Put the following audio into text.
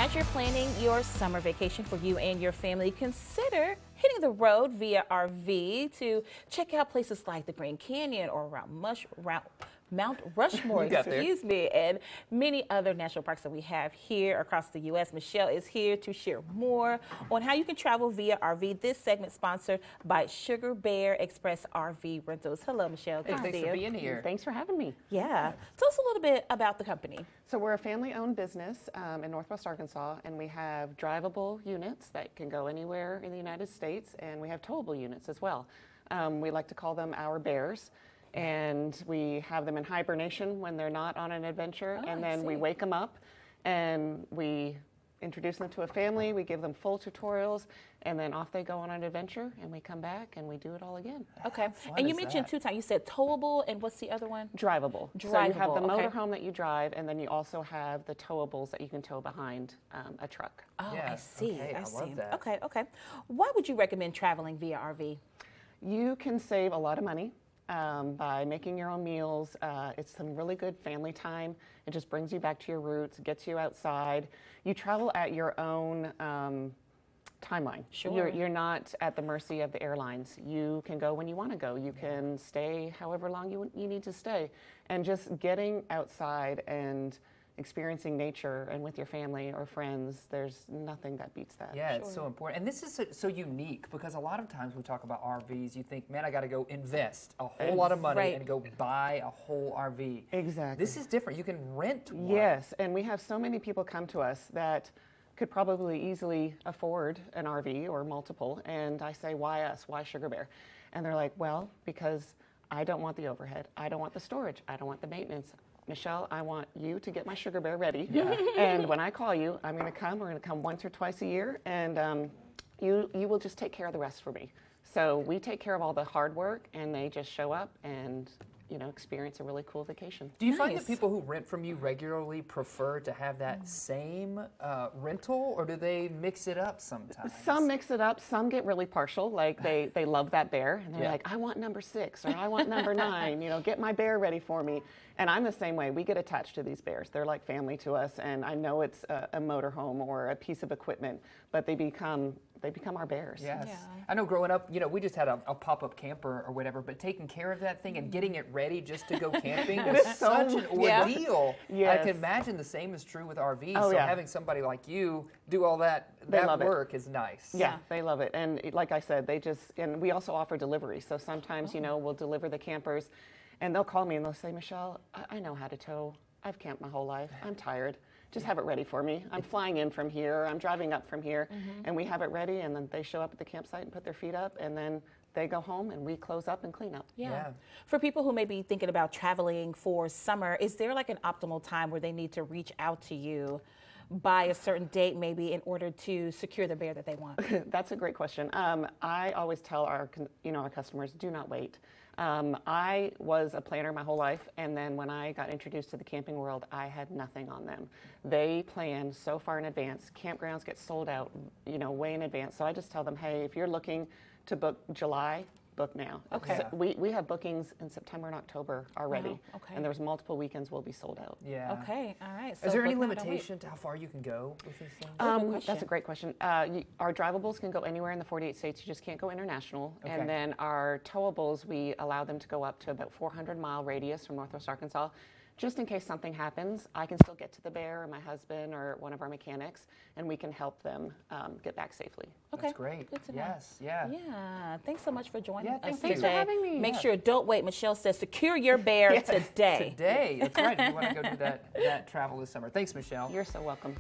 As you're planning your summer vacation for you and your family, consider hitting the road via RV to check out places like the Grand Canyon or Mount Rushmore, You got there. excuse me, and many other national parks that we have here across the U.S. Michelle is here to share more on how you can travel via RV. This segment sponsored by Sugar Bear Express RV Rentals. Hello, Michelle. Good to Thanks see for you. being here. Thanks for having me. Yeah. Tell us a little bit about the company. So we're a family-owned business in Northwest Arkansas, and we have drivable units that can go anywhere in the United States, and we have towable units as well. We like to call them our bears, and we have them in hibernation when they're not on an adventure, Oh, and I then we see. wake them up, and we introduce them to a family, we give them full tutorials, and then off they go on an adventure, and we come back and we do it all again. Okay. fun And you is mentioned that? two times. You said towable, and what's the other one? Drivable. So you have the Drivable, okay. motorhome that you drive, and then you also have the towables that you can tow behind a truck. Oh, I Yeah, see. okay, I see. love that. Okay, okay. Why would you recommend traveling via RV? You can save a lot of money by making your own meals. It's some really good family time. It just brings you back to your roots, gets you outside. You travel at your own timeline. Sure. You're not at the mercy of the airlines. You can go when you want to go. You can stay however long you need to stay. And just getting outside and experiencing nature and with your family or friends, there's nothing that beats that. Yeah, it's so important. And this is so unique because a lot of times we talk about RVs, you think, man, I got to go invest a whole lot of money Right. and go buy a whole RV. Exactly. This is different. You can rent one. Yes, and we have so many people come to us that could probably easily afford an RV or multiple, and I say, why us? Why Sugar Bear? And they're like, well, because I don't want the overhead, I don't want the storage, I don't want the maintenance. Michelle, I want you to get my Sugar Bear ready, and when I call you, I'm going to come. We're going to come once or twice a year, and you will just take care of the rest for me. So we take care of all the hard work, and they just show up and experience a really cool vacation. Do you find that Nice. people who rent from you regularly prefer to have that same rental, or do they mix it up sometimes? Some mix it up. Some get really partial, like they love that bear, and they're Yeah. like, I want number 6 or I want number 9. Get my bear ready for me. And I'm the same way. We get attached to these bears. They're like family to us, and I know it's a motorhome or a piece of equipment, but they become our bears. Yes. Yeah. I know growing up, we just had a pop-up camper or whatever, but taking care of that thing and getting it ready just to go camping was is so- such an Yeah. ordeal. I Yes. can imagine the same is true with RVs. Oh, so yeah. having somebody like you do all that They love it. work is nice. Yeah, Yeah. they love it. And like I said, and we also offer delivery. So sometimes, we'll deliver the campers, and they'll call me and they'll say, Michelle, I know how to tow. I've camped my whole life. I'm tired. Just have it ready for me. I'm flying in from here. I'm driving up from here. And we have it ready, and then they show up at the campsite and put their feet up, and then they go home and we close up and clean up. Yeah. For people who may be thinking about traveling for summer, is there like an optimal time where they need to reach out to you by a certain date maybe in order to secure the bear that they want? That's a great question. I always tell our customers, do not wait. I was a planner my whole life, and then when I got introduced to the camping world, I had nothing on them. They plan so far in advance. Campgrounds get sold out, way in advance. So I just tell them, hey, if you're looking to book July, book now. Okay. So we have bookings in September and October already, Wow, okay. and there's multiple weekends will be sold out. Yeah. Okay, all right. Is there any book now, don't wait. limitation to how far you can go with these things? Good That's a question. great question. Our drivables can go anywhere in the 48 states. You just can't go international. Okay. And then our towables, we allow them to go up to about 400-mile radius from Northwest Arkansas. Just in case something happens, I can still get to the bear or my husband or one of our mechanics, and we can help them get back safely. Okay. That's great. Good to know. Yes, yeah. Yeah, thanks so much for joining Yeah, us thanks today. for having me. Make Yeah. sure, don't wait. Michelle says secure your bear today. Today, that's right. If you want to go do that travel this summer. Thanks, Michelle. You're so welcome.